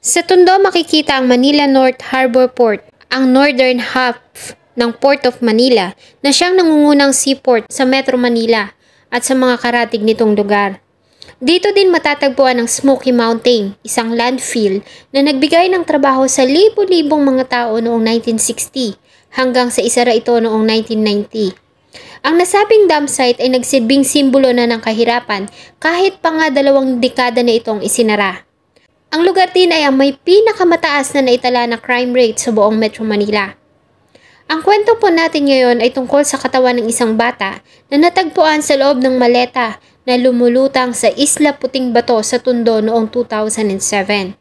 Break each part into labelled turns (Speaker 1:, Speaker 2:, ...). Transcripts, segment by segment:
Speaker 1: Sa Tondo makikita ang Manila North Harbor Port, ang northern half ng Port of Manila na siyang nangungunang seaport sa Metro Manila at sa mga karatig nitong lugar. Dito din matatagpuan ang Smoky Mountain, isang landfill na nagbigay ng trabaho sa libo-libong mga tao noong 1960 hanggang sa isara ito noong 1990. Ang nasabing dam site ay nagsilbing simbolo na ng kahirapan kahit pa nga 2 dekada na itong isinara. Ang lugar din ay ang may pinakamataas na naitala na crime rate sa buong Metro Manila. Ang kwento po natin ngayon ay tungkol sa katawan ng isang bata na natagpuan sa loob ng maleta na lumulutang sa Isla Puting Bato sa Tondo noong 2007.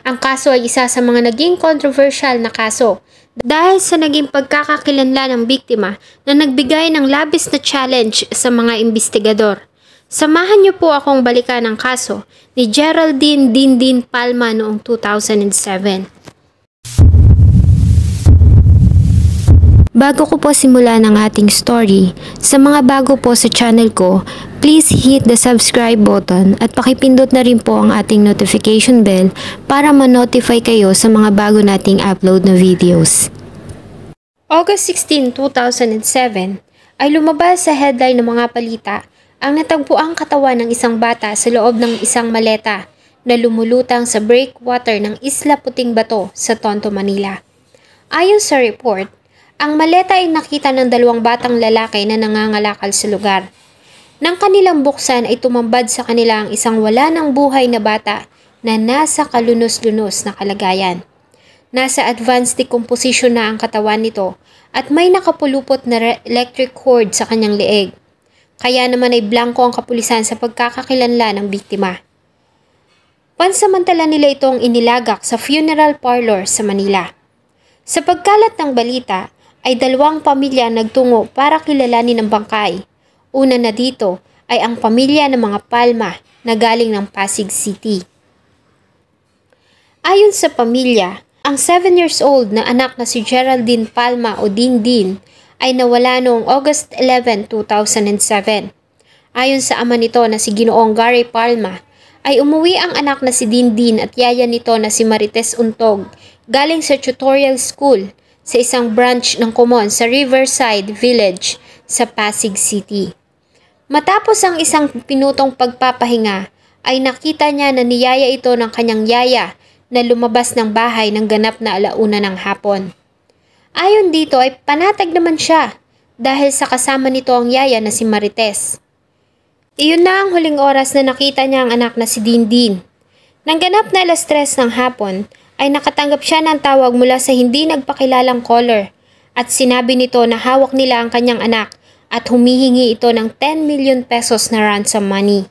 Speaker 1: Ang kaso ay isa sa mga naging controversial na kaso dahil sa naging pagkakakilanlan ng biktima na nagbigay ng labis na challenge sa mga investigador. Samahan niyo po akong balikan ang kaso ni Geraldine Dindin Palma noong 2007. Bago ko po simulan ang ating story, sa mga bago po sa channel ko, please hit the subscribe button at pakipindot na rin po ang ating notification bell para ma-notify kayo sa mga bago nating upload na videos. August 16, 2007 ay lumabas sa headline ng mga balita ang natagpuang katawan ng isang bata sa loob ng isang maleta na lumulutang sa breakwater ng Isla Puting Bato sa Tondo, Manila. Ayon sa report, ang maleta ay nakita ng 2 batang lalaki na nangangalakal sa lugar. Nang kanilang buksan ay tumambad sa kanila ang isang wala ng buhay na bata na nasa kalunos-lunos na kalagayan. Nasa advanced decomposition na ang katawan nito at may nakapulupot na electric cord sa kanyang leeg. Kaya naman ay blanko ang kapulisan sa pagkakakilanlan ng biktima. Pansamantala nila itong inilagak sa funeral parlor sa Manila. Sa pagkalat ng balita, ay 2 pamilya nagtungo para kilalanin ang bangkay. Una na dito ay ang pamilya ng mga Palma na galing ng Pasig City. Ayon sa pamilya, ang 7 years old na anak na si Geraldine Palma o Dindin ay nawala noong August 11, 2007. Ayon sa ama nito na si Ginoong Gary Palma, ay umuwi ang anak na si Dindin at yaya nito na si Marites Untog galing sa tutorial school sa isang branch ng Kumon sa Riverside Village sa Pasig City. Matapos ang isang pinutong pagpapahinga, ay nakita niya na niyaya ito ng kanyang yaya na lumabas ng bahay ng ganap na 1:00 ng hapon. Ayon dito ay panatag naman siya dahil sa kasama nito ang yaya na si Marites. Iyon na ang huling oras na nakita niya ang anak na si Dindin. Nang ganap na 3:00 ng hapon ay nakatanggap siya ng tawag mula sa hindi nagpakilalang caller at sinabi nito na hawak nila ang kanyang anak at humihingi ito ng 10 million pesos na ransom money.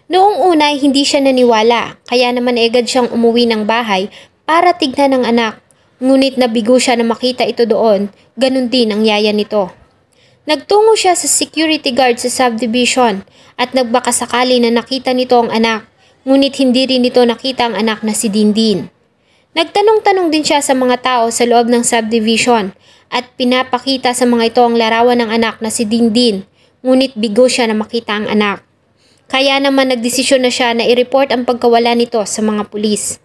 Speaker 1: Noong una ay hindi siya naniwala kaya naman agad siyang umuwi ng bahay para tignan ang anak. Ngunit nabigo siya na makita ito doon, ganun din ang yaya nito. Nagtungo siya sa security guard sa subdivision at nagbaka sakali na nakita nito ang anak, ngunit hindi rin nito nakita ang anak na si Dindin. Nagtanong-tanong din siya sa mga tao sa loob ng subdivision at pinapakita sa mga ito ang larawan ng anak na si Dindin, ngunit bigo siya na makita ang anak. Kaya naman nagdesisyon na siya na i-report ang pagkawala nito sa mga pulis.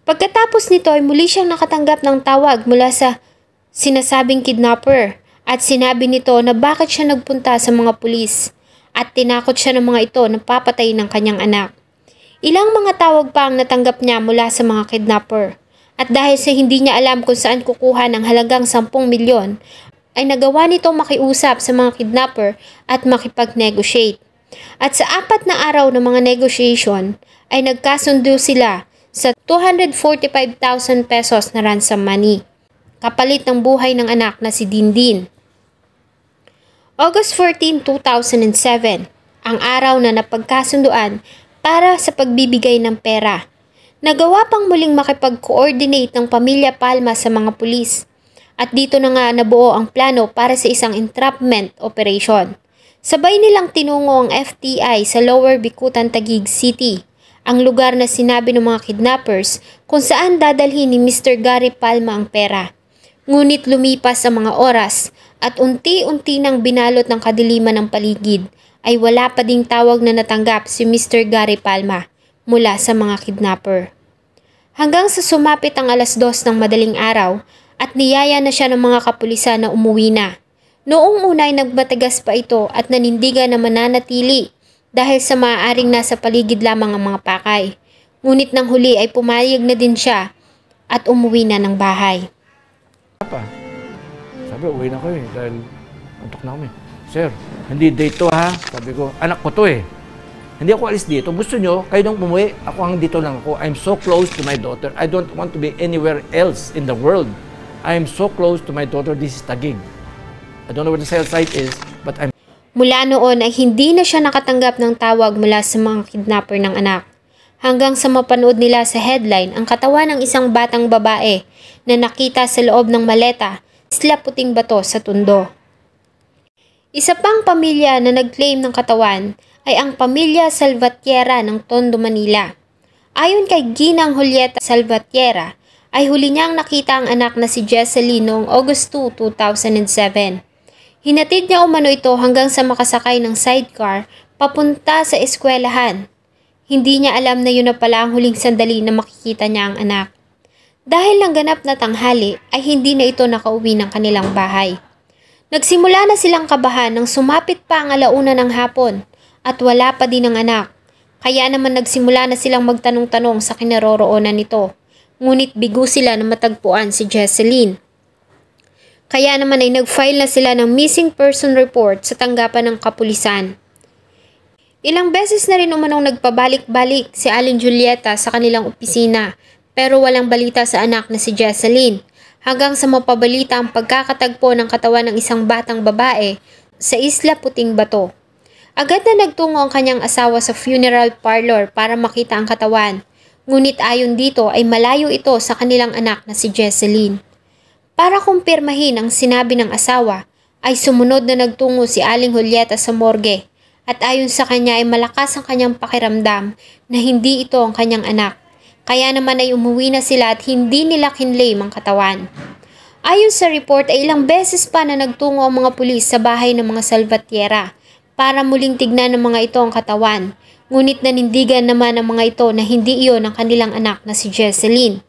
Speaker 1: Pagkatapos nito ay muli siyang nakatanggap ng tawag mula sa sinasabing kidnapper at sinabi nito na bakit siya nagpunta sa mga pulis at tinakot siya ng mga ito na papatay ng kanyang anak. Ilang mga tawag pa ang natanggap niya mula sa mga kidnapper at dahil sa hindi niya alam kung saan kukuha ng halagang 10 milyon ay nagawa nitong makiusap sa mga kidnapper at makipag-negotiate. At sa 4 na araw ng mga negotiation ay nagkasundo sila sa 245,000 pesos na ransom money, kapalit ng buhay ng anak na si Dindin. August 14, 2007, ang araw na napagkasunduan para sa pagbibigay ng pera. Nagawa pang muling makipag-coordinate ng pamilya Palma sa mga pulis at dito na nga nabuo ang plano para sa isang entrapment operation. Sabay nilang tinungo ang FTI sa Lower Bicutan, Taguig City, ang lugar na sinabi ng mga kidnappers kung saan dadalhin ni Mr. Gary Palma ang pera. Ngunit lumipas ang mga oras at unti-unti nang binalot ng kadiliman ng paligid ay wala pa ding tawag na natanggap si Mr. Gary Palma mula sa mga kidnapper. Hanggang sa sumapit ang 2:00 ng madaling araw at niyaya na siya ng mga kapulisan na umuwi na. Noong una ay nagbatagas pa ito at nanindigan na mananatili dahil sa maaaring nasa paligid lamang ang mga pakay. Ngunit nang huli ay pumayag na din siya at umuwi na ng bahay.
Speaker 2: Sabi, uwi na ko dahil antok na kami. Sir, hindi date to ha. Sabi ko, anak ko to Hindi ako alis dito. Gusto nyo, kayo nang umuwi. Ako hang dito lang ako. I'm so close to my daughter. I don't want to be anywhere else in the world. I'm so close to my daughter. This is Taguig. I don't know where the cell site is, but I'm...
Speaker 1: Mula noon ay hindi na siya nakatanggap ng tawag mula sa mga kidnapper ng anak. Hanggang sa mapanood nila sa headline ang katawan ng isang batang babae na nakita sa loob ng maleta, Isla Puting Bato sa Tondo. Isa pang pamilya na nag-claim ng katawan ay ang pamilya Salvatierra ng Tondo, Manila. Ayon kay Ginang Julieta Salvatierra, ay huli niyang nakita ang anak na si Jesseline noong August 2, 2007. Hinatid niya umano ito hanggang sa makasakay ng sidecar papunta sa eskwelahan. Hindi niya alam na yun na pala ang huling sandali na makikita niya ang anak. Dahil ng ganap na tanghali ay hindi na ito nakauwi ng kanilang bahay. Nagsimula na silang kabahan nang sumapit pa ang 1:00 ng hapon at wala pa din ang anak. Kaya naman nagsimula na silang magtanong-tanong sa kinaroroonan nito. Ngunit bigo sila na matagpuan si Jesseline. Kaya naman ay nag-file na sila ng missing person report sa tanggapan ng kapulisan. Ilang beses na rin umanong nagpabalik-balik si Aling Julieta sa kanilang opisina pero walang balita sa anak na si Jesseline hanggang sa mapabalita ang pagkakatagpo ng katawan ng isang batang babae sa Isla Puting Bato. Agad na nagtungo ang kanyang asawa sa funeral parlor para makita ang katawan, ngunit ayon dito ay malayo ito sa kanilang anak na si Jesseline. Para kumpirmahin ang sinabi ng asawa, ay sumunod na nagtungo si Aling Julieta sa morgue at ayon sa kanya ay malakas ang kanyang pakiramdam na hindi ito ang kanyang anak. Kaya naman ay umuwi na sila at hindi nila kinlaim ang katawan. Ayon sa report ay ilang beses pa na nagtungo ang mga pulis sa bahay ng mga Salvatierra para muling tignan ng mga ito ang katawan. Ngunit nanindigan naman ang mga ito na hindi iyon ang kanilang anak na si Jesseline.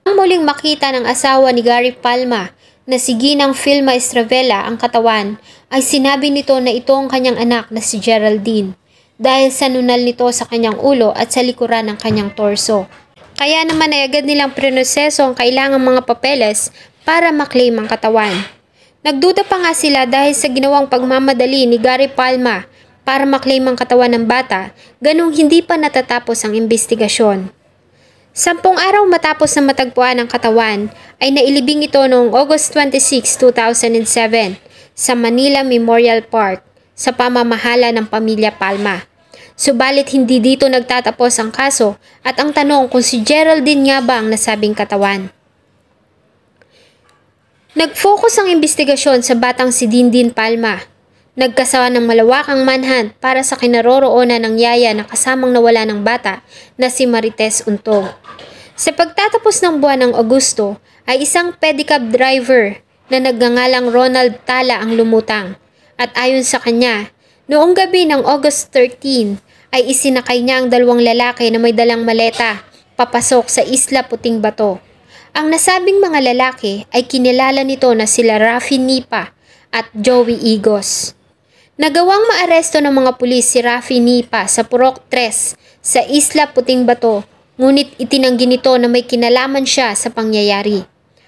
Speaker 1: Nang muling makita ng asawa ni Gary Palma na si Ginang Filma Estravela ang katawan, ay sinabi nito na ito ang kanyang anak na si Geraldine dahil sa nunal nito sa kanyang ulo at sa likuran ng kanyang torso. Kaya naman ay agad nilang prinoseso ang kailangang mga papeles para maklaim ang katawan. Nagduda pa nga sila dahil sa ginawang pagmamadali ni Gary Palma para maklaim ang katawan ng bata, ganung hindi pa natatapos ang investigasyon. 10 araw matapos na matagpuan ang katawan, ay nailibing ito noong August 26, 2007 sa Manila Memorial Park sa pamamahala ng pamilya Palma. Subalit hindi dito nagtatapos ang kaso at ang tanong kung si Geraldine nga ba ang nasabing katawan. Nag-focus ang investigasyon sa batang si Dindin Palma. Nagkasawa ng malawakang manhunt para sa kinaroroonan ng yaya na kasamang nawala ng bata na si Marites Untog. Sa pagtatapos ng buwan ng Agosto ay isang pedicab driver na nagngangalang Ronald Tala ang lumutang. At ayon sa kanya, noong gabi ng August 13 ay isinakay niya ang 2 lalaki na may dalang maleta papasok sa Isla Puting Bato. Ang nasabing mga lalaki ay kinilala nito na sila Rafi Nipa at Joey Igos. Nagawang maaresto ng mga pulis si Rafi Nipa sa Purok 3 sa Isla Puting Bato, ngunit itinanggi nito na may kinalaman siya sa pangyayari.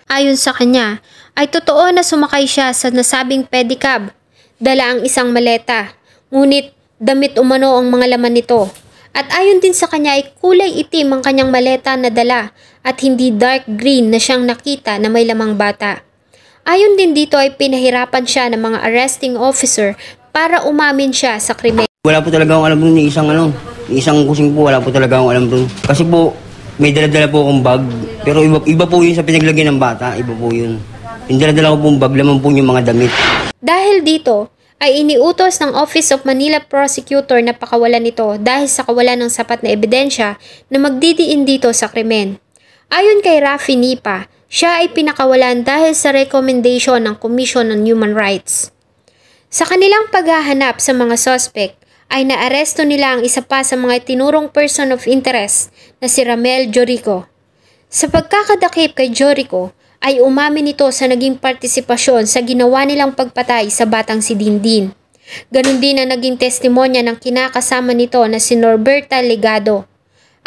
Speaker 1: Ayon sa kanya, ay totoo na sumakay siya sa nasabing pedicab, dala ang isang maleta, ngunit damit umano ang mga laman nito. At ayon din sa kanya ay kulay itim ang kanyang maleta na dala at hindi dark green na siyang nakita na may lamang bata. Ayon din dito ay pinahirapan siya ng mga arresting officer para umamin siya sa krimen.
Speaker 3: Wala po talaga akong alam doon ni isang kusing po, wala po talaga akong alam doon. Kasi po, may dala-dala po akong bag, pero iba po yun sa pinaglagyan ng bata, iba po yun. Yung dala-dala ko pong bag, laman po yung mga damit.
Speaker 1: Dahil dito, ay iniutos ng Office of Manila Prosecutor na pakawalan ito dahil sa kawalan ng sapat na ebidensya na magdidiin dito sa krimen. Ayon kay Rafi Nipa, siya ay pinakawalan dahil sa recommendation ng Commission on Human Rights. Sa kanilang paghahanap sa mga suspect, ay naaresto nila ang isa pa sa mga tinurong person of interest na si Ramel Jorico. Sa pagkakadakip kay Jorico, ay umamin ito sa naging partisipasyon sa ginawa nilang pagpatay sa batang si Dindin. Ganon din ang naging testimonya ng kinakasama nito na si Norberta Legado.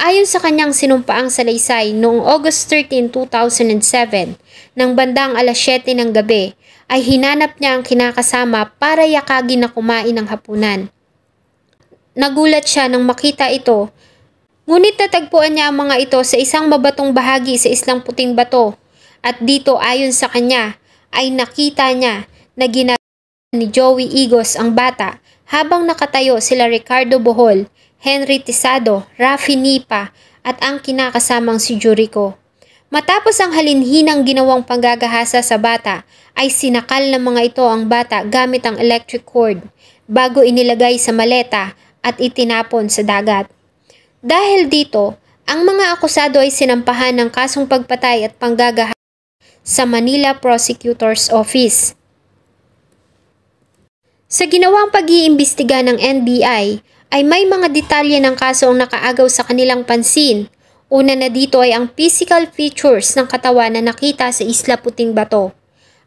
Speaker 1: Ayon sa kanyang sinumpaang salaysay noong August 13, 2007, ng bandang alas 7 ng gabi, ay hinanap niya ang kinakasama para yakagin na kumain ng hapunan. Nagulat siya nang makita ito, ngunit natagpuan niya ang mga ito sa isang mabatong bahagi sa Islang Puting Bato, at dito ayon sa kanya ay nakita niya na ginagawa ni Joey Igos ang bata habang nakatayo sila Ricardo Bohol, Henry Tisado, Rafi Nipa at ang kinakasamang si Jorico. Matapos ang halinhinang ginawang panggagahasa sa bata, ay sinakal ng mga ito ang bata gamit ang electric cord bago inilagay sa maleta at itinapon sa dagat. Dahil dito, ang mga akusado ay sinampahan ng kasong pagpatay at panggagahasa sa Manila Prosecutor's Office. Sa ginawang pag-iimbestiga ng NBI, ay may mga detalye ng kaso ang nakaagaw sa kanilang pansin. Una na dito ay ang physical features ng katawan na nakita sa Isla Puting Bato.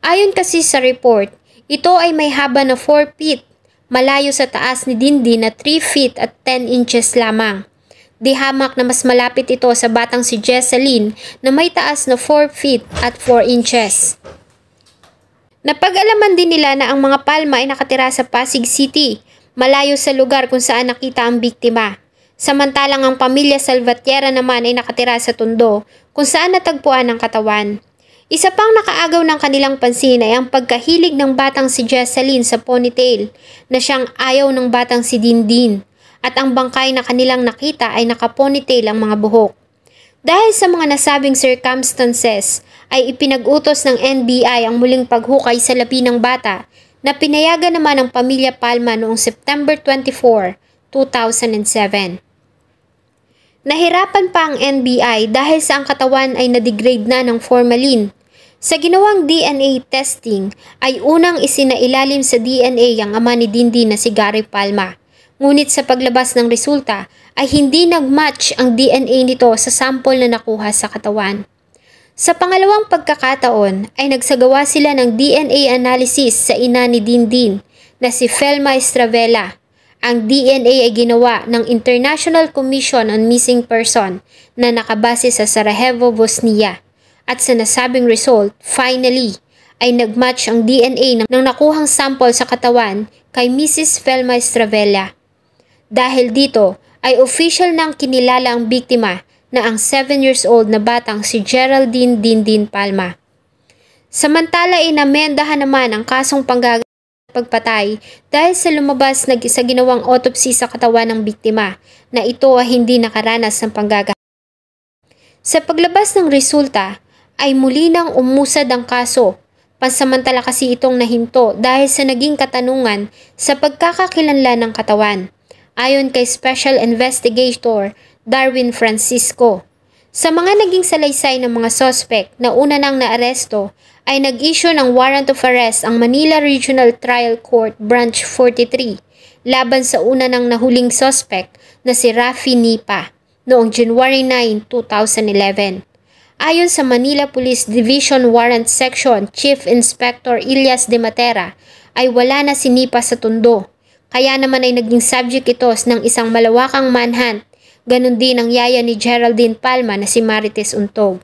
Speaker 1: Ayon kasi sa report, ito ay may haba na 4 feet, malayo sa taas ni Dindin na 3 feet at 10 inches lamang. Di hamak na mas malapit ito sa batang si Jesseline na may taas na 4 feet at 4 inches. Napag-alaman din nila na ang mga palma ay nakatira sa Pasig City, malayo sa lugar kung saan nakita ang biktima. Samantalang ang pamilya Salvatierra naman ay nakatira sa Tondo, kung saan natagpuan ang katawan. Isa pang nakaagaw ng kanilang pansin ay ang pagkahilig ng batang si Jesseline sa ponytail, na siyang ayaw ng batang si Dindin, at ang bangkay na kanilang nakita ay naka-ponytail ang mga buhok. Dahil sa mga nasabing circumstances, ay ipinag-utos ng NBI ang muling paghukay sa labi ng bata, na pinayagan naman ng pamilya Palma noong September 24, 2007. Nahirapan pa ang NBI dahil sa ang katawan ay na-degrade na ng formalin. Sa ginawang DNA testing ay unang isinailalim sa DNA ang ama ni Dindin na si Gary Palma. Ngunit sa paglabas ng resulta ay hindi nag-match ang DNA nito sa sample na nakuha sa katawan. Sa pangalawang pagkakataon ay nagsagawa sila ng DNA analysis sa ina ni Dindin na si Felma Estravela. Ang DNA ay ginawa ng International Commission on Missing Person na nakabase sa Sarajevo, Bosnia. At sa nasabing result, finally, ay nagmatch ang DNA ng nakuhang sample sa katawan kay Mrs. Felma Estravela. Dahil dito ay official nang kinilala ang biktima na ang 7 years old na batang si Geraldine Dindin Palma. Samantala inamendahan naman ang kasong pagpatay dahil sa lumabas sa ginawang autopsy sa katawan ng biktima na ito ay hindi nakaranas ng panggagahasa. Sa paglabas ng resulta ay muli nang umusad ang kaso. Pansamantala kasi itong nahinto dahil sa naging katanungan sa pagkakakilanlan ng katawan. Ayon kay Special Investigator Darwin Francisco, sa mga naging salaysay ng mga suspect na una nang naaresto ay nag-issue ng warrant of arrest ang Manila Regional Trial Court Branch 43 laban sa una nang nahuling suspect na si Rafi Nipa noong January 9, 2011. Ayon sa Manila Police Division Warrant Section Chief Inspector Ilyas de Matera ay wala na si Nipa sa Tondo, kaya naman ay naging subject ito ng isang malawakang manhunt. Ganon din ang yaya ni Geraldine Palma na si Marites Untog.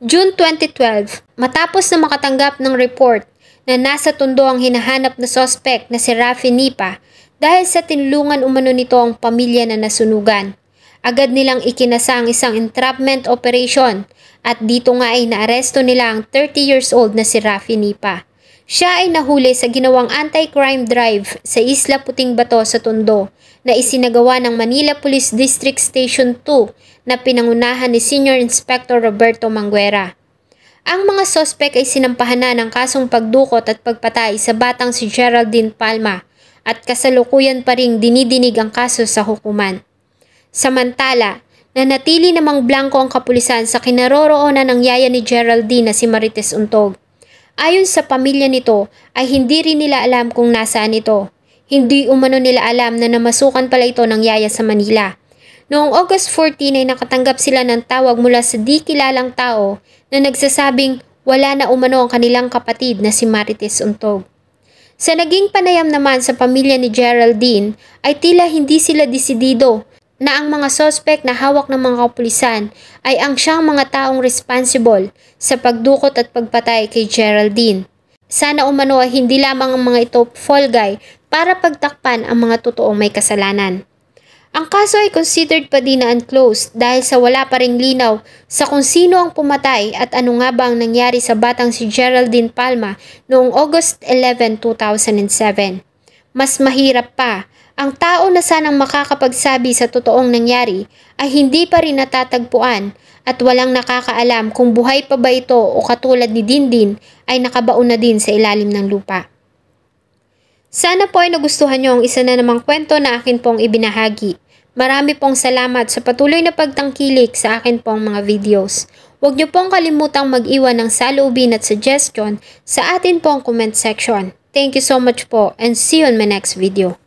Speaker 1: June 2012, matapos na makatanggap ng report na nasa Tondo ang hinahanap na suspect na si Rafi Nipa dahil sa tinulungan umano nito ang pamilya na nasunugan. Agad nilang ikinasa ang isang entrapment operation at dito nga ay naaresto nila ang 30 years old na si Rafi Nipa. Siya ay nahuli sa ginawang anti-crime drive sa Isla Puting Bato sa Tondo na isinagawa ng Manila Police District Station 2 na pinangunahan ni Senior Inspector Roberto Manguera. Ang mga sospek ay sinampahan na ng kasong pagdukot at pagpatay sa batang si Geraldine Palma at kasalukuyan pa ring dinidinig ang kaso sa hukuman. Samantala, nanatili namang blanko ang kapulisan sa kinaroroonan ng yaya ni Geraldine na si Marites Untog. Ayon sa pamilya nito ay hindi rin nila alam kung nasaan ito. Hindi umano nila alam na namasukan pala ito ng yaya sa Manila. Noong August 14 ay nakatanggap sila ng tawag mula sa di kilalang tao na nagsasabing wala na umano ang kanilang kapatid na si Marites Untog. Sa naging panayam naman sa pamilya ni Geraldine ay tila hindi sila desidido na ang mga sospek na hawak ng mga kapulisan ay ang siyang mga taong responsible sa pagdukot at pagpatay kay Geraldine. Sana umano ay hindi lamang ang mga ito fall guy para pagtakpan ang mga totoong may kasalanan. Ang kaso ay considered pa din na unclosed dahil sa wala pa ring linaw sa kung sino ang pumatay at ano nga ba ang nangyari sa batang si Geraldine Palma noong August 11, 2007. Mas mahirap pa, ang tao na sanang makakapagsabi sa totoong nangyari ay hindi pa rin natatagpuan at walang nakakaalam kung buhay pa ba ito o katulad ni Dindin ay nakabaon na din sa ilalim ng lupa. Sana po ay nagustuhan nyo ang isa na namang kwento na akin pong ibinahagi. Marami pong salamat sa patuloy na pagtangkilik sa akin pong mga videos. Huwag nyo pong kalimutang mag-iwan ng saloobin at suggestion sa atin pong comment section. Thank you so much po and see you on my next video.